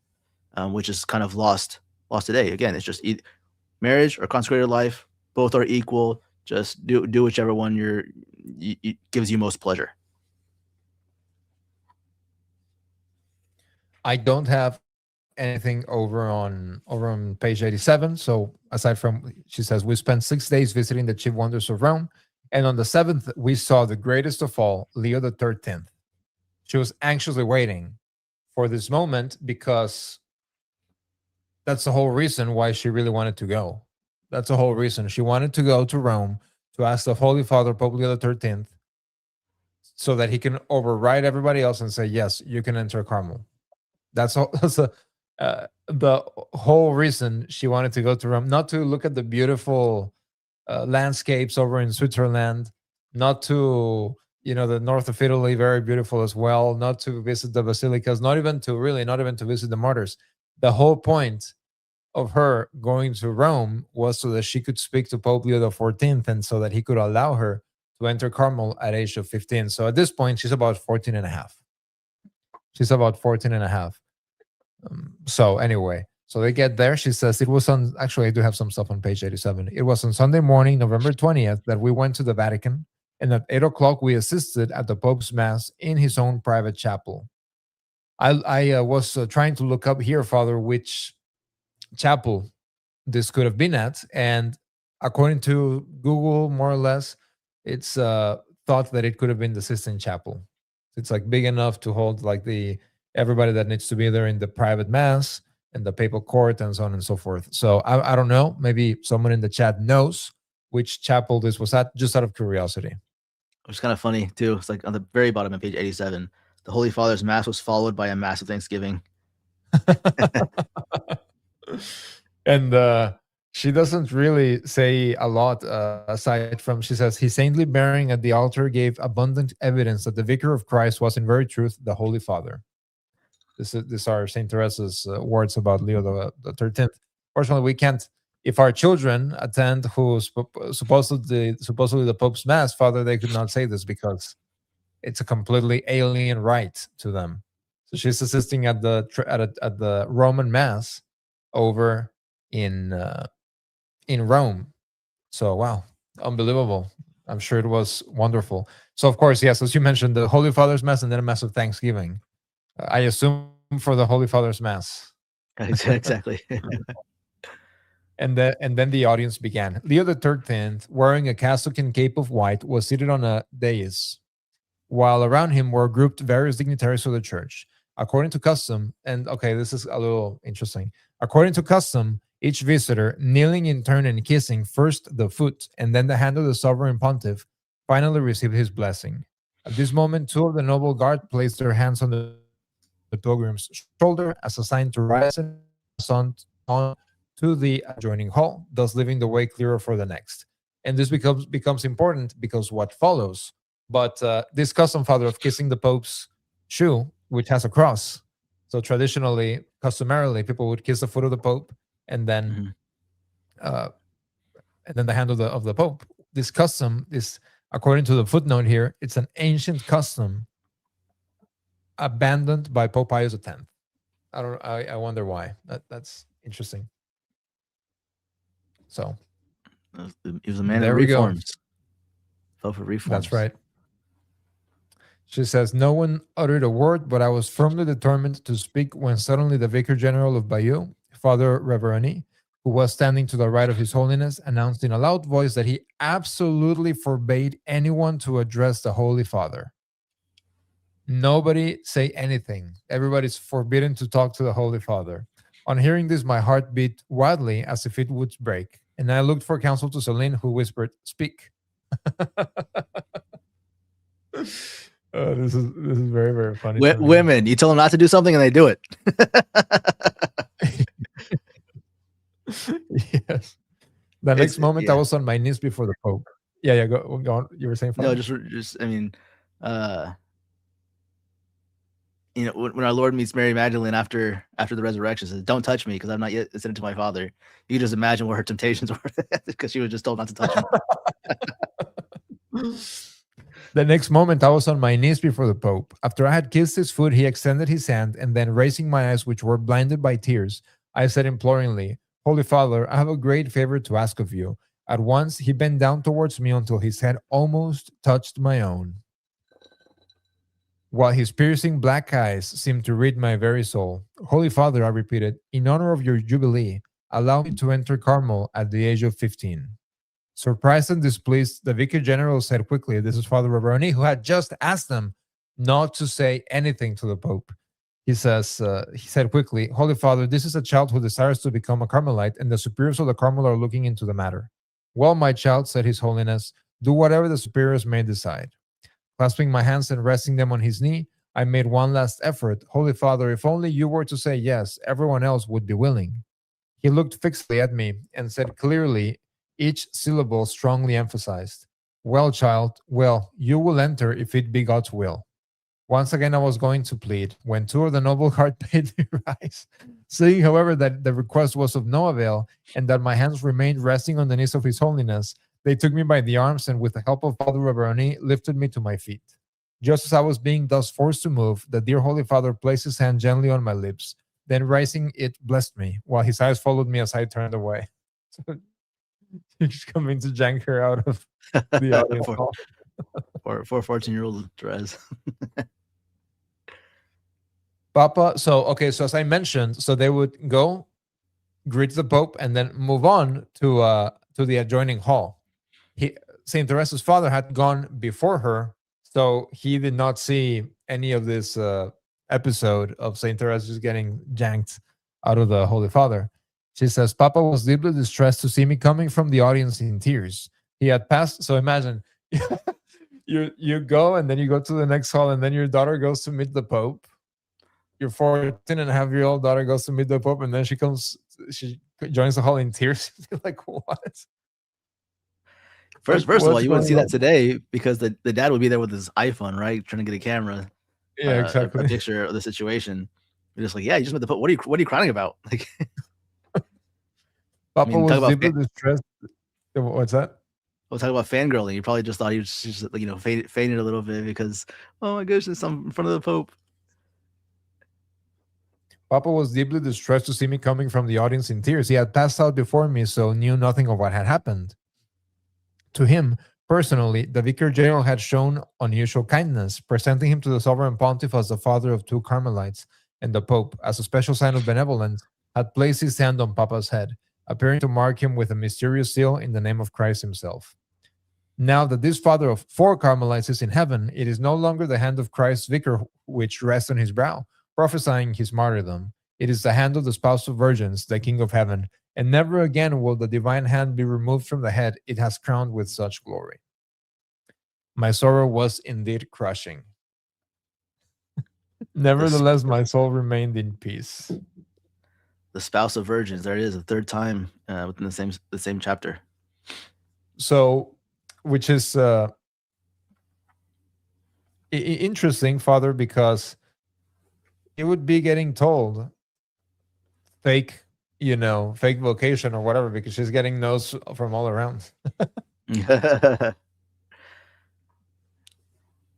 Speaker 2: which is kind of lost today. Again, it's just marriage or consecrated life. Both are equal. Just do whichever one gives you most pleasure.
Speaker 1: I don't have anything over on page 87. So aside from, she says, we spent 6 days visiting the chief wonders of Rome, and on the 7th we saw the greatest of all, Leo the 13th. She was anxiously waiting for this moment because that's the whole reason why she really wanted to go. That's the whole reason. She wanted to go to Rome to ask the Holy Father, Pope Leo the 13th, so that he can override everybody else and say, yes, you can enter Carmel. That's all. The whole reason she wanted to go to Rome, not to look at the beautiful landscapes over in Switzerland, not to, the north of Italy, very beautiful as well, not to visit the basilicas, not even to visit the martyrs. The whole point of her going to Rome was so that she could speak to Pope Leo XIV and so that he could allow her to enter Carmel at age of 15. So at this point, she's about 14 and a half. She's about 14 and a half. So anyway, so they get there. She says it was on, actually, I do have some stuff on page 87. It was on Sunday morning, November 20th, that we went to the Vatican. And at 8 o'clock, we assisted at the Pope's Mass in his own private chapel. I was trying to look up here, Father, which chapel this could have been at. And according to Google, more or less, it's thought that it could have been the Sistine Chapel. It's like big enough to hold like everybody that needs to be there in the private mass and the papal court and so on and so forth. So I don't know. Maybe someone in the chat knows which chapel this was at, just out of curiosity.
Speaker 2: It's kind of funny too. It's like on the very bottom of page 87, the Holy Father's Mass was followed by a Mass of Thanksgiving.
Speaker 1: And she doesn't really say a lot aside from, she says, his saintly bearing at the altar gave abundant evidence that the Vicar of Christ was in very truth the Holy Father. These are Saint Teresa's words about Leo the 13th. Fortunately, we can't. If our children attend who supposedly the Pope's Mass, Father, they could not say this because it's a completely alien rite to them. So she's assisting at the Roman Mass over in Rome. So wow, unbelievable. I'm sure it was wonderful. So of course, yes, as you mentioned, the Holy Father's Mass and then a Mass of Thanksgiving. I assume for the Holy Father's Mass.
Speaker 2: Exactly.
Speaker 1: And then the audience began. Leo XIII, wearing a cassock and cape of white, was seated on a dais, while around him were grouped various dignitaries of the church. According to custom, and okay, this is a little interesting. According to custom, each visitor, kneeling in turn and kissing first the foot and then the hand of the sovereign pontiff, finally received his blessing. At this moment, two of the noble guard placed their hands on the pilgrim's shoulder as a sign to rise and pass on to the adjoining hall, thus leaving the way clearer for the next. And this becomes important because what follows. But this custom, Father, of kissing the Pope's shoe, which has a cross. So traditionally, customarily, people would kiss the foot of the Pope and then the hand of the Pope. This custom is, according to the footnote here, it's an ancient custom abandoned by Pope Pius X. I wonder why. That's interesting. So
Speaker 2: he was a man of reforms. Fell for reforms.
Speaker 1: That's right. She says, no one uttered a word, but I was firmly determined to speak when suddenly the Vicar General of Bayeux, Father Revereni, who was standing to the right of His Holiness, announced in a loud voice that he absolutely forbade anyone to address the Holy Father. Nobody say anything. Everybody's forbidden to talk to the Holy Father. On hearing this, my heart beat wildly as if it would break, and I looked for counsel to Celine, who whispered, speak. This is very, very funny.
Speaker 2: Women, you tell them not to do something and they do it.
Speaker 1: Yes. The next moment, I was on my knees before the Pope. Yeah, go on. You were saying, Father?
Speaker 2: No, just I mean, when our Lord meets Mary Magdalene after the resurrection, says, "Don't touch me, because I'm not yet ascended to my Father." You can just imagine what her temptations were, because she was just told not to touch him.
Speaker 1: The next moment, I was on my knees before the Pope. After I had kissed his foot, he extended his hand, and then raising my eyes, which were blinded by tears, I said imploringly, "Holy Father, I have a great favor to ask of you." At once, he bent down towards me until his head almost touched my own, while his piercing black eyes seemed to read my very soul. "Holy Father," I repeated, "in honor of your jubilee, allow me to enter Carmel at the age of 15. Surprised and displeased, the Vicar General said quickly, this is Father Revereni, who had just asked them not to say anything to the Pope. He said quickly, "Holy Father, this is a child who desires to become a Carmelite, and the superiors of the Carmel are looking into the matter." "Well, my child," said His Holiness, "do whatever the superiors may decide." Clasping my hands and resting them on his knee, I made one last effort. Holy Father, if only you were to say yes, everyone else would be willing. He looked fixedly at me and said clearly, each syllable strongly emphasized, well, child, well, you will enter if it be God's will. Once again, I was going to plead when two of the noble heart bade me rise. Seeing, however, that the request was of no avail and that my hands remained resting on the knees of His Holiness, they took me by the arms and, with the help of Father Reveroni, lifted me to my feet. Just as I was being thus forced to move, the dear Holy Father placed his hand gently on my lips, then raising it, blessed me, while his eyes followed me as I turned away. So he's coming to jank her out of the audience
Speaker 2: for,
Speaker 1: hall.
Speaker 2: for 14-year-old Therese.
Speaker 1: Papa, so as I mentioned, so they would go greet the Pope and then move on to the adjoining hall. Saint Teresa's father had gone before her, so he did not see any of this episode of Saint Teresa just getting janked out of the Holy Father. She says, Papa was deeply distressed to see me coming from the audience in tears. He had passed, so imagine you go and then you go to the next hall and then your daughter goes to meet the Pope. Your 14-and-a-half-year-old daughter goes to meet the Pope, and then she joins the hall in tears. Like, what?
Speaker 2: First of all, you wouldn't see that today because the dad would be there with his iPhone, right, trying to get a camera.
Speaker 1: Yeah, exactly.
Speaker 2: A picture of the situation. You're just like, yeah, you just met the Pope. What are you crying about? Like,
Speaker 1: Papa was deeply distressed. What's that?
Speaker 2: We'll talk about fangirling. You probably just thought he was just, fainted a little bit because, oh my goodness, I'm in front of the Pope.
Speaker 1: Papa was deeply distressed to see me coming from the audience in tears. He had passed out before me, so knew nothing of what had happened. To him, personally, the Vicar General had shown unusual kindness, presenting him to the Sovereign Pontiff as the father of 2 Carmelites, and the Pope, as a special sign of benevolence, had placed his hand on Papa's head, appearing to mark him with a mysterious seal in the name of Christ himself. Now that this father of 4 Carmelites is in heaven, it is no longer the hand of Christ's vicar which rests on his brow, prophesying his martyrdom. It is the hand of the spouse of virgins, the King of heaven, and never again will the divine hand be removed from the head it has crowned with such glory. My sorrow was indeed crushing. Nevertheless, my soul remained in peace.
Speaker 2: The spouse of virgins, there it is, a third time within the same chapter.
Speaker 1: So, which is interesting, Father, because it would be getting told fake vocation or whatever, because she's getting no's from all around.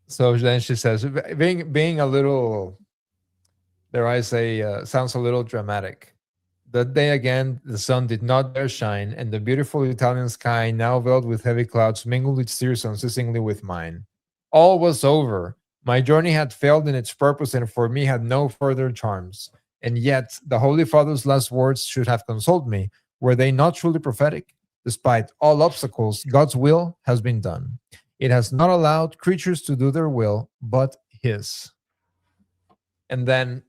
Speaker 1: So then she says, being a little, dare I say, sounds a little dramatic. That day again, the sun did not dare shine, and the beautiful Italian sky, now veiled with heavy clouds, mingled its tears unceasingly with mine. All was over. My journey had failed in its purpose, and for me had no further charms. And yet, the Holy Father's last words should have consoled me. Were they not truly prophetic? Despite all obstacles, God's will has been done. It has not allowed creatures to do their will, but His. And then,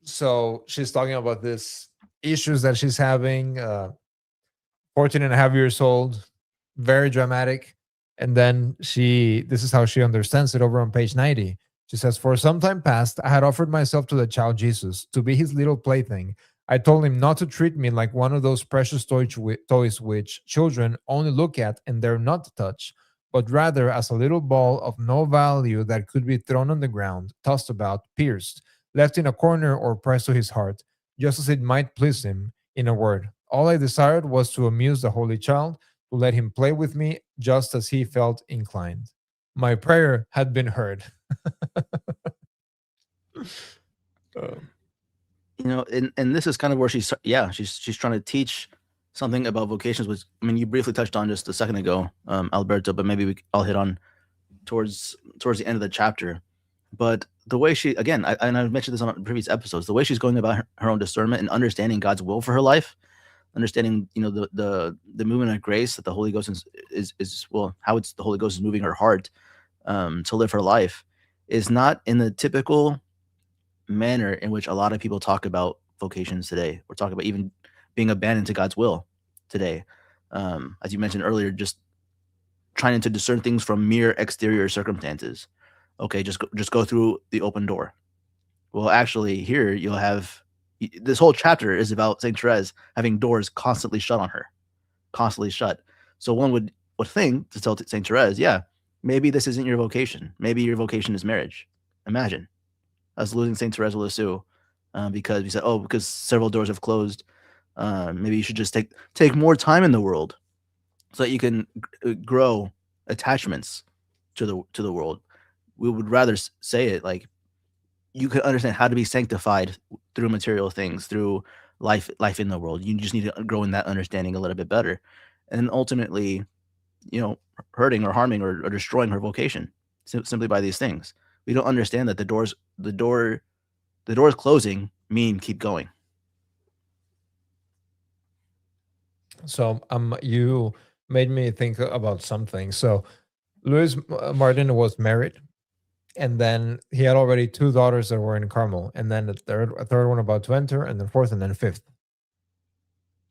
Speaker 1: so she's talking about this issues that she's having, 14 and a half years old, very dramatic. And then this is how she understands it over on page 90. She says, for some time past, I had offered myself to the child Jesus to be his little plaything. I told him not to treat me like one of those precious toys which children only look at and dare not touch, but rather as a little ball of no value that could be thrown on the ground, tossed about, pierced, left in a corner, or pressed to his heart, just as it might please him. In a word, all I desired was to amuse the Holy Child, to let him play with me just as he felt inclined. My prayer had been heard.
Speaker 2: And this is kind of where she's trying to teach something about vocations, which, I mean, you briefly touched on just a second ago, Alberto, but maybe I'll hit on towards the end of the chapter. But the way she, again, I've mentioned this on previous episodes, the way she's going about her own discernment and understanding God's will for her life, understanding, the movement of grace that the Holy Ghost is how it's the Holy Ghost is moving her heart to live her life, is not in the typical manner in which a lot of people talk about vocations today. We're talking about even being abandoned to God's will today. As you mentioned earlier, just trying to discern things from mere exterior circumstances. Okay, just go through the open door. Well, actually, here you'll have this whole chapter is about Saint Therese having doors constantly shut on her, constantly shut. So one would think to tell Saint Therese, yeah, maybe this isn't your vocation. Maybe your vocation is marriage. Imagine us losing Saint Therese of Lisieux because we said, oh, because several doors have closed. Maybe you should just take more time in the world so that you can grow attachments to the world. We would rather say it like you could understand how to be sanctified through material things, through life in the world. You just need to grow in that understanding a little bit better, and ultimately, hurting or harming or destroying her vocation simply by these things. We don't understand that the doors closing mean keep going.
Speaker 1: So you made me think about something. So Louis Martin was married, and then he had already two daughters that were in Carmel, and then a third one about to enter, and then fourth, and then fifth.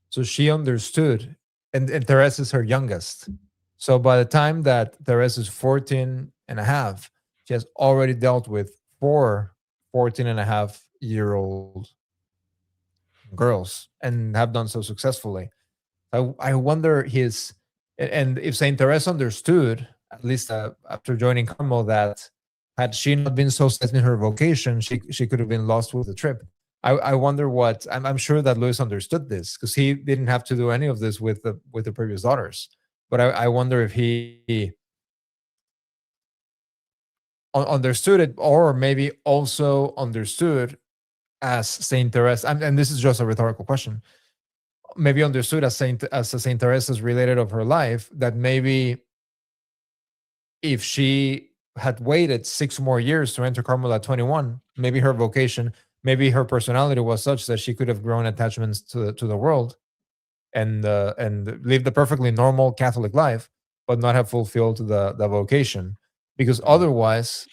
Speaker 1: So she understood, and Therese is her youngest. So by the time that Therese is 14 and a half, she has already dealt with 14-and-a-half-year-old girls and have done so successfully. I wonder and if Saint Therese understood, at least after joining Carmel, that had she not been so set in her vocation, she could have been lost with the trip. I wonder what I'm sure that Louis understood this because he didn't have to do any of this with the previous daughters. But I wonder if he understood it, or maybe also understood as Saint Therese. And this is just a rhetorical question. Maybe understood as Saint Therese is related of her life, that maybe if she had waited 6 more years to enter Carmel at 21, maybe her vocation, maybe her personality was such that she could have grown attachments to the world and lived a perfectly normal Catholic life, but not have fulfilled the vocation. Because otherwise,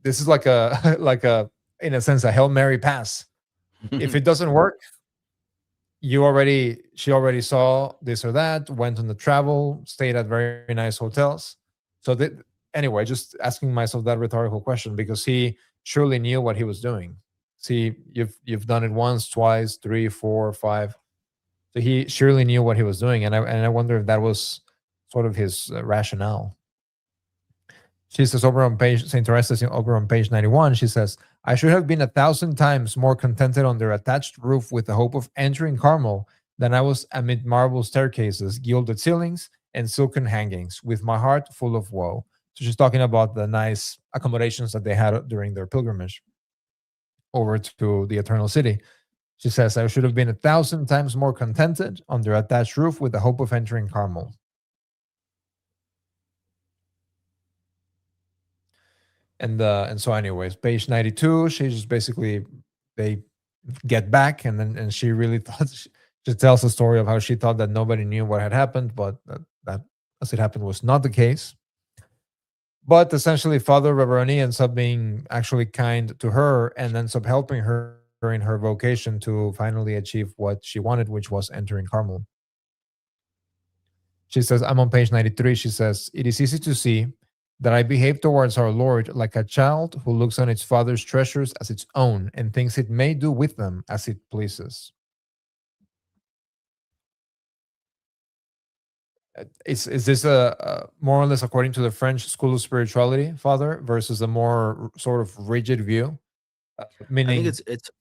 Speaker 1: this is like a like a in a sense a Hail Mary pass. If it doesn't work, she already saw this or that, went on the travel, stayed at very nice hotels. So anyway, just asking myself that rhetorical question because he surely knew what he was doing. See, you've done it once, twice, 3, 4, 5. So he surely knew what he was doing, and I wonder if that was sort of his rationale. She says over on page Saint Teresa over on page 91. She says, "I should have been 1,000 times more contented under attached roof with the hope of entering Carmel than I was amid marble staircases, gilded ceilings, and silken hangings, with my heart full of woe." So she's talking about the nice accommodations that they had during their pilgrimage over to the Eternal City. She says, "I should have been 1,000 times more contented under attached roof with the hope of entering Carmel." And so anyways, page 92, she just basically they get back, and she really thought she tells a story of how she thought that nobody knew what had happened, but that as it happened was not the case. But essentially, Father Reveroni ends up being actually kind to her and ends up helping her in her vocation to finally achieve what she wanted, which was entering Carmel. She says, I'm on page 93. She says, "It is easy to see that I behave towards our Lord like a child who looks on its father's treasures as its own and thinks it may do with them as it pleases." Is this a more or less according to the French school of spirituality, Father, versus a more sort of rigid view?
Speaker 2: I think
Speaker 1: Meaning,
Speaker 2: it's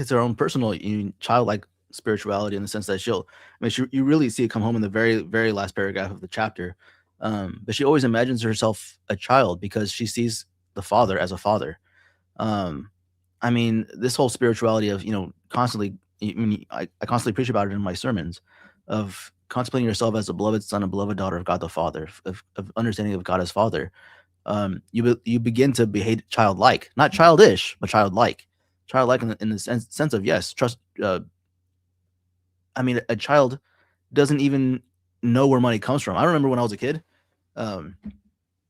Speaker 2: her own personal childlike spirituality in the sense that you really see it come home in the very very last paragraph of the chapter. But she always imagines herself a child because she sees the father as a father. I mean, this whole spirituality of constantly. I constantly preach about it in my sermons, of contemplating yourself as a beloved son, a beloved daughter of God the Father, of understanding of God as Father. You begin to behave childlike, not childish, but childlike in the sense of yes, trust. I mean, a child doesn't even know where money comes from. I remember when I was a kid,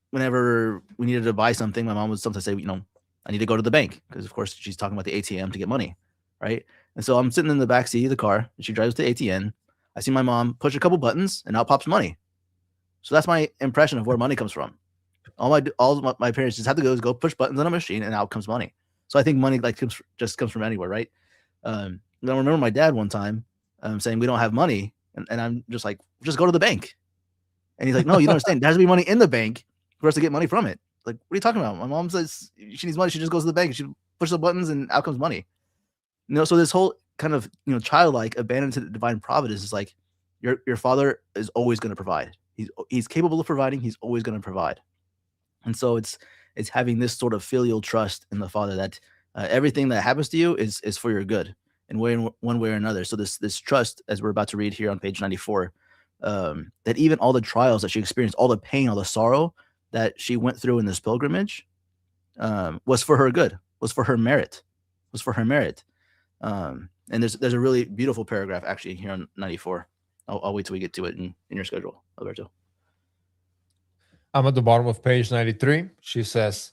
Speaker 2: whenever we needed to buy something, my mom would sometimes say, I need to go to the bank because, of course, she's talking about the ATM to get money, right? And so I'm sitting in the back seat of the car, and she drives to the ATM. I see my mom push a couple buttons, and out pops money. So that's my impression of where money comes from. All my parents just have to go push buttons on a machine, and out comes money. So I think money like just comes from anywhere, right? I remember my dad one time saying we don't have money, and I'm just like, just go to the bank. And he's like, no, you don't understand. There has to be money in the bank for us to get money from it. Like, what are you talking about? My mom says she needs money. She just goes to the bank. She pushes the buttons, and out comes money. So this whole kind of childlike abandon to the divine providence is like, your father is always going to provide. He's capable of providing. He's always going to provide. And so it's having this sort of filial trust in the Father that everything that happens to you is for your good in one way or another. So this trust, as we're about to read here on page 94, that even all the trials that she experienced, all the pain, all the sorrow that she went through in this pilgrimage, was for her good, was for her merit. And there's a really beautiful paragraph actually here on 94. I'll wait till we get to it in your schedule, Alberto.
Speaker 1: I'm at the bottom of page 93. She says,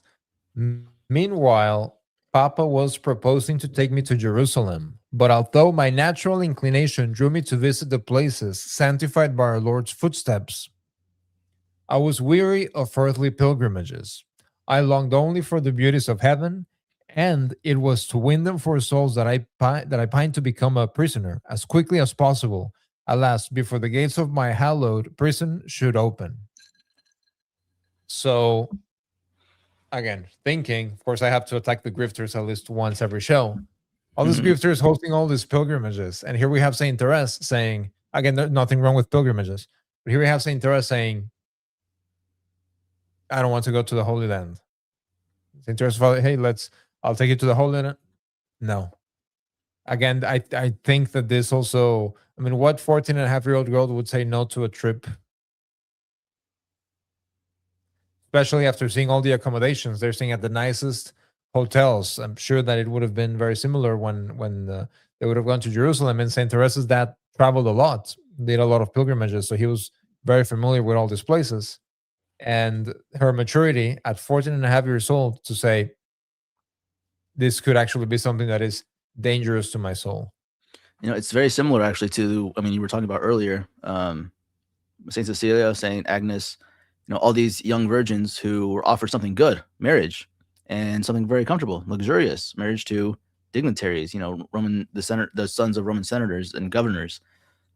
Speaker 1: meanwhile, Papa was proposing to take me to Jerusalem, but although my natural inclination drew me to visit the places sanctified by our Lord's footsteps, I was weary of earthly pilgrimages. I longed only for the beauties of heaven, and it was to win them for souls that I pined to become a prisoner as quickly as possible, alas, before the gates of my hallowed prison should open. So, again, thinking, of course, I have to attack the grifters at least once every show. All these grifters hosting all these pilgrimages. And here we have St. Therese saying, again, there's nothing wrong with pilgrimages, but here we have St. Therese saying, I don't want to go to the Holy Land. St. Therese, hey, I'll take you to the Holy Land. No. Again, I think that this also, I mean, what 14-and-a-half-year-old girl would say no to a trip? Especially after seeing all the accommodations. They're staying at the nicest hotels. I'm sure that it would have been very similar when they would have gone to Jerusalem. And St. Teresa's dad traveled a lot, did a lot of pilgrimages. So he was very familiar with all these places. And her maturity at 14-and-a-half years old to say, this could actually be something that is dangerous to my soul.
Speaker 2: It's very similar actually to, I mean, you were talking about earlier, St. Cecilia, St. Agnes, all these young virgins who were offered something good, marriage, and something very comfortable, luxurious, marriage to dignitaries, the sons of Roman senators and governors,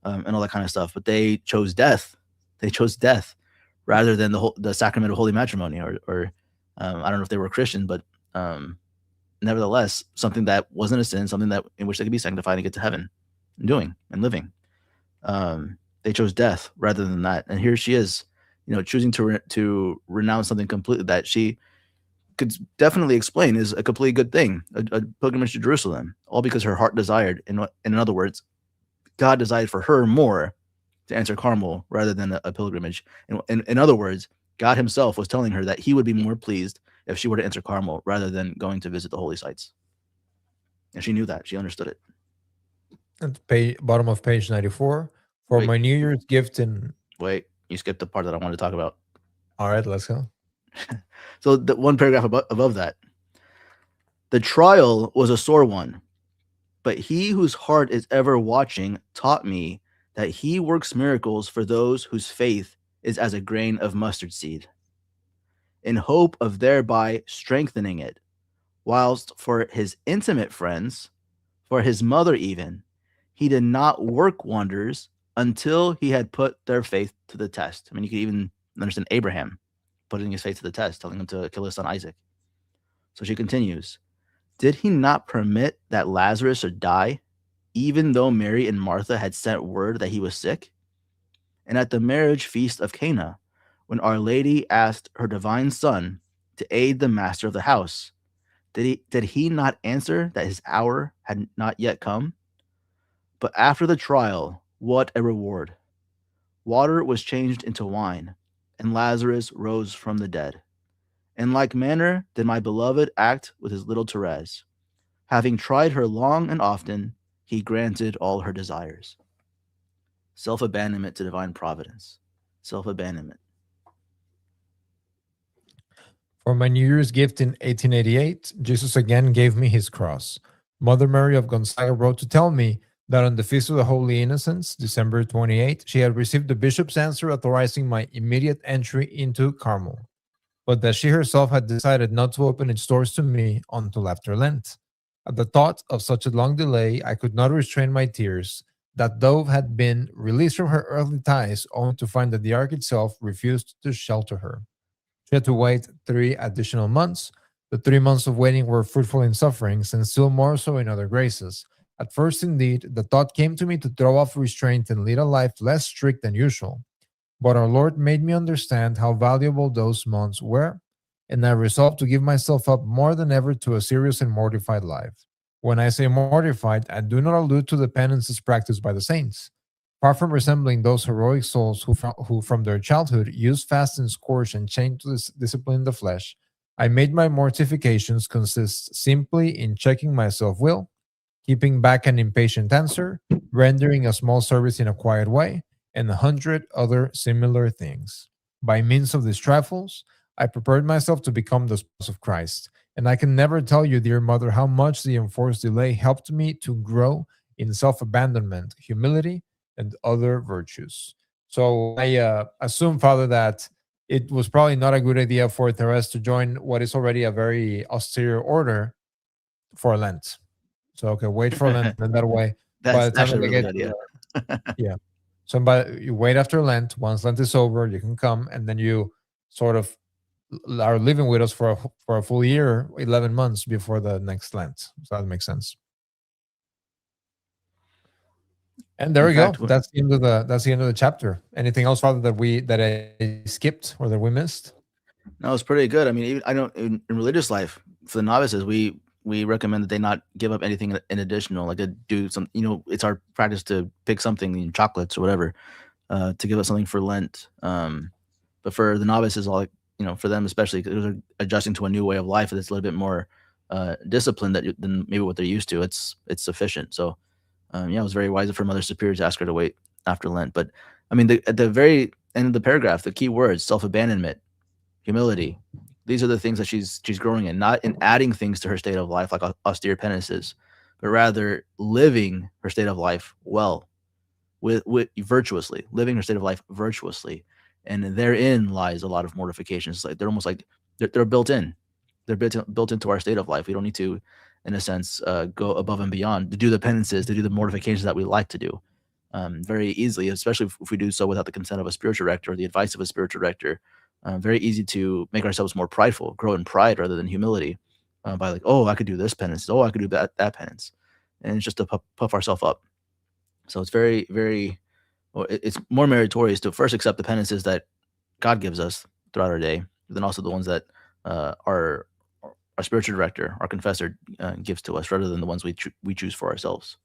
Speaker 2: and all that kind of stuff. But they chose death. They chose death rather than the sacrament of holy matrimony, or I don't know if they were Christian, but nevertheless, something that wasn't a sin, something that in which they could be sanctified and get to heaven, and doing and living. They chose death rather than that, and here she is, choosing to renounce something completely that she could definitely explain is a completely good thing, a pilgrimage to Jerusalem, all because her heart desired. In other words, God desired for her more to enter Carmel rather than a pilgrimage. In other words, God himself was telling her that he would be more pleased if she were to enter Carmel rather than going to visit the holy sites. And she knew that. She understood it.
Speaker 1: At the bottom of page 94, for my New Year's gift in...
Speaker 2: Wait, you skipped the part that I wanted to talk about.
Speaker 1: All right, let's go.
Speaker 2: So the one paragraph above that. The trial was a sore one, but he whose heart is ever watching taught me that he works miracles for those whose faith is as a grain of mustard seed, in hope of thereby strengthening it, whilst for his intimate friends, for his mother even, he did not work wonders until he had put their faith to the test. I mean, you could even understand Abraham putting his faith to the test, telling him to kill his son Isaac. So she continues, did he not permit that Lazarus should die, even though Mary and Martha had sent word that he was sick? And at the marriage feast of Cana, when Our Lady asked her divine son to aid the master of the house, did he not answer that his hour had not yet come? But after the trial, what a reward! Water was changed into wine, and Lazarus rose from the dead. In like manner did my beloved act with his little Therese. Having tried her long and often, he granted all her desires. Self-abandonment to divine providence. Self-abandonment.
Speaker 1: For my New Year's gift in 1888, Jesus again gave me his cross. Mother Mary of Gonzaga wrote to tell me that on the Feast of the Holy Innocents, December 28, she had received the bishop's answer authorizing my immediate entry into Carmel. but that she herself had decided not to open its doors to me until after Lent. At the thought of such a long delay, I could not restrain my tears. That Dove had been released from her earthly ties only to find that the ark itself refused to shelter her. She had to wait 3 additional months. The 3 months of waiting were fruitful in sufferings and still more so in other graces. At first, indeed, the thought came to me to throw off restraint and lead a life less strict than usual. But our Lord made me understand how valuable those months were, and I resolved to give myself up more than ever to a serious and mortified life. When I say mortified, I do not allude to the penances practiced by the saints. Far from resembling those heroic souls who from their childhood use fast and scourge and chain to discipline the flesh, I made my mortifications consist simply in checking my self will, keeping back an impatient answer, rendering a small service in a quiet way, and 100 other similar things. By means of these trifles, I prepared myself to become the spouse of Christ. And I can never tell you, dear mother, how much the enforced delay helped me to grow in self abandonment, humility, and other virtues. So I assume, Father, that it was probably not a good idea for Therese to join what is already a very austere order for Lent. So, okay, wait for Lent, and that way, by
Speaker 2: That's
Speaker 1: the time that
Speaker 2: actually a
Speaker 1: they
Speaker 2: really
Speaker 1: get
Speaker 2: good
Speaker 1: to
Speaker 2: idea.
Speaker 1: yeah. So you wait after Lent. Once Lent is over, you can come, and then you sort of are living with us for a full year, 11 months before the next Lent. So that makes sense. And there
Speaker 2: In
Speaker 1: we go.
Speaker 2: fact,
Speaker 1: That's the end of the chapter. Anything else, Father, that I skipped or that we missed?
Speaker 2: no, it's pretty good. I mean, even, I know in religious life for the novices, we recommend that they not give up anything in additional, like to do some. It's our practice to pick something, chocolates or whatever, to give us something for Lent. But for the novices, all for them especially, because they're adjusting to a new way of life that's a little bit more disciplined than maybe what they're used to. It's sufficient. So it was very wise for Mother Superior to ask her to wait after Lent. But I mean, at the very end of the paragraph, the key words: self-abandonment, humility. These are the things that she's growing in, not in adding things to her state of life like austere penances, but rather living her state of life well, with virtuously, living her state of life virtuously, and therein lies a lot of mortifications. Like they're almost like they're built in, they're built into our state of life. We don't need to, in a sense, go above and beyond to do the penances, to do the mortifications that we like to do very easily, especially if we do so without the consent of a spiritual director or the advice of a spiritual director. Very easy to make ourselves more prideful, grow in pride rather than humility, by like, oh, I could do this penance, oh, I could do that penance, and it's just to puff ourselves up. So it's very, very, well, it's more meritorious to first accept the penances that God gives us throughout our day, but then also the ones that our spiritual director, our confessor, gives to us, rather than the ones we choose for ourselves.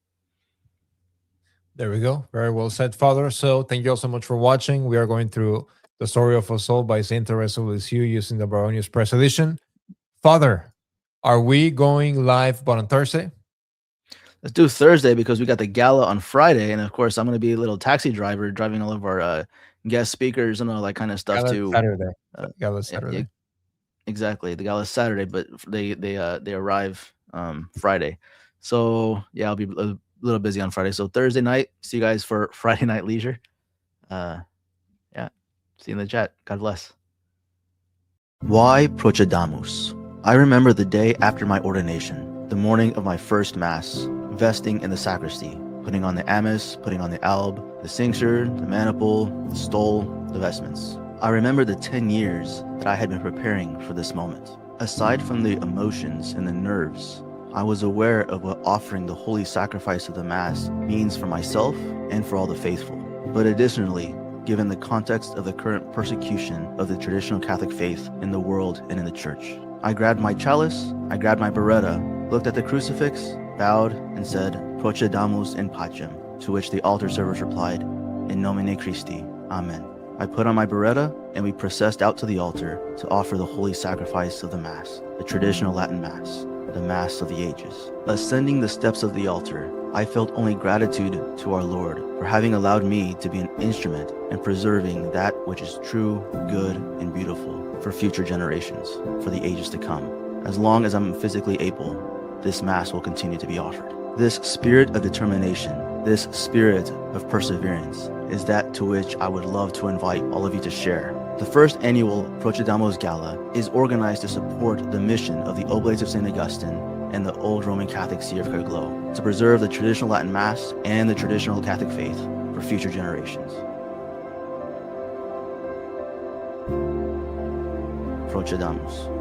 Speaker 1: There we go. Very well said, Father. So thank you all so much for watching. We are going through The Story of a Soul by Saint Teresa of Lisieux using the Baronius Press edition. Father, are we going live but on Thursday?
Speaker 2: Let's do Thursday because we got the gala on Friday, and of course I'm going to be a little taxi driver driving all of our guest speakers and all that kind of stuff too.
Speaker 1: Saturday.
Speaker 2: Yeah,
Speaker 1: Saturday.
Speaker 2: exactly. The gala's Saturday, but they arrive Friday. So yeah, I'll be a little busy on Friday. So Thursday night, see you guys for Friday night leisure. Yeah, see you in the chat. God bless. Why Procedamus? I remember the day after my ordination, the morning of my first mass, vesting in the sacristy, putting on the amice, putting on the alb, the cincture, the maniple, the stole, the vestments. I remember the 10 years that I had been preparing for this moment. Aside from the emotions and the nerves, I was aware of what offering the holy sacrifice of the Mass means for myself and for all the faithful. But additionally, given the context of the current persecution of the traditional Catholic faith in the world and in the church, I grabbed my chalice, I grabbed my beretta, looked at the crucifix, bowed, and said, Procedamus in pacem, to which the altar servers replied, In nomine Christi, Amen. I put on my beretta, and we processed out to the altar to offer the holy sacrifice of the Mass, the traditional Latin Mass, the Mass of the ages. Ascending the steps of the altar, I felt only gratitude to our Lord for having allowed me to be an instrument in preserving that which is true, good, and beautiful for future generations, for the ages to come. As long as I'm physically able, this Mass will continue to be offered. This spirit of determination, this spirit of perseverance, is that to which I would love to invite all of you to share The first annual Procedamus Gala is organized to support the mission of the Oblates of St. Augustine and the old Roman Catholic See of Caer-Glow to preserve the traditional Latin Mass and the traditional Catholic faith for future generations. Procedamus.